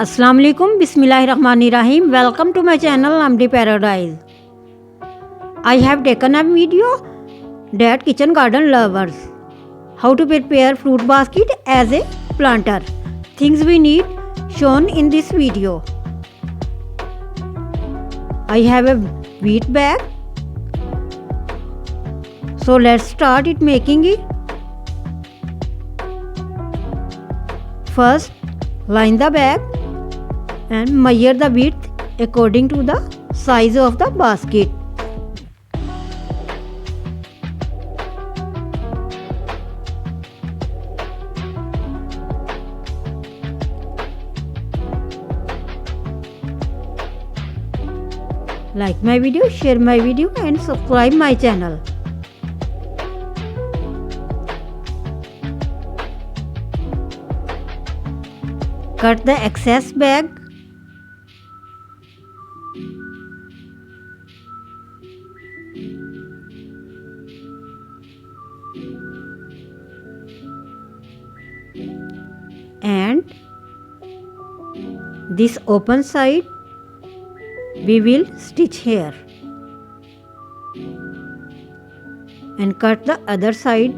Assalamu alaikum, Bismillahirrahmanirrahim. Welcome to my channel Amdi Paradise. I have taken a video that kitchen garden lovers. How to prepare fruit basket as a planter. Things we need shown in this video. I have a wheat bag. So let's start making it. First, line the bag and measure the width according to the size of the basket. Like my video, share my video and subscribe my channel. Cut the excess bag. And this open side we will stitch here and cut the other side.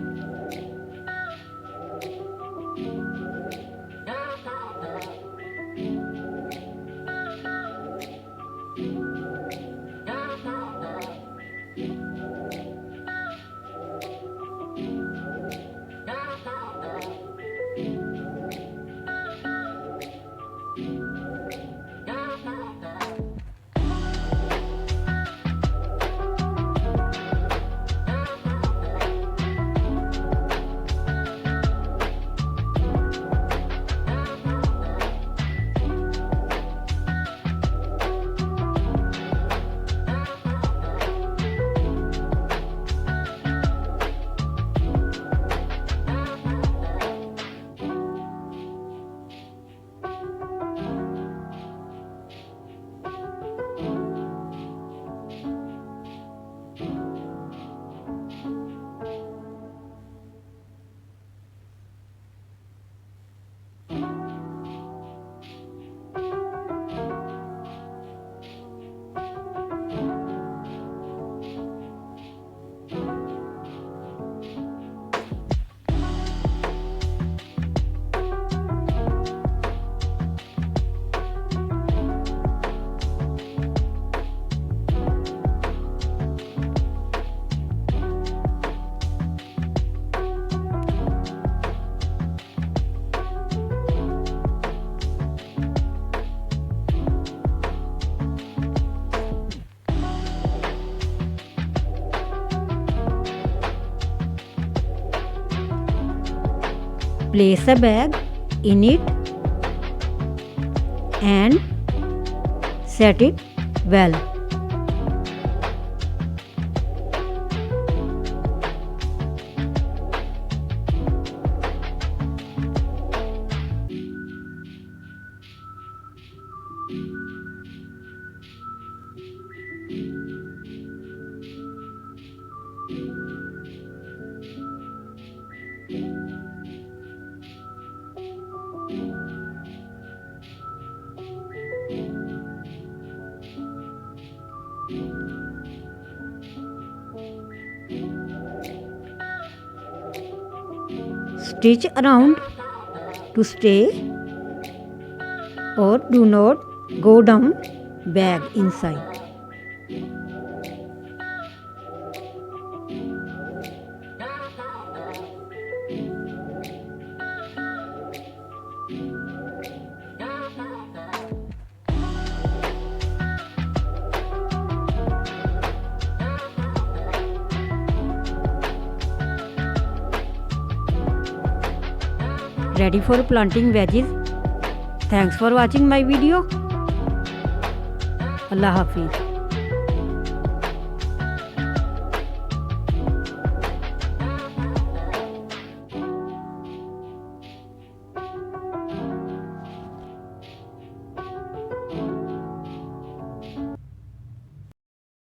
Place a bag in it and set it well. Stitch around to stay or do not go down bag inside. Ready for planting veggies. Thanks for watching my video. Allah Hafiz.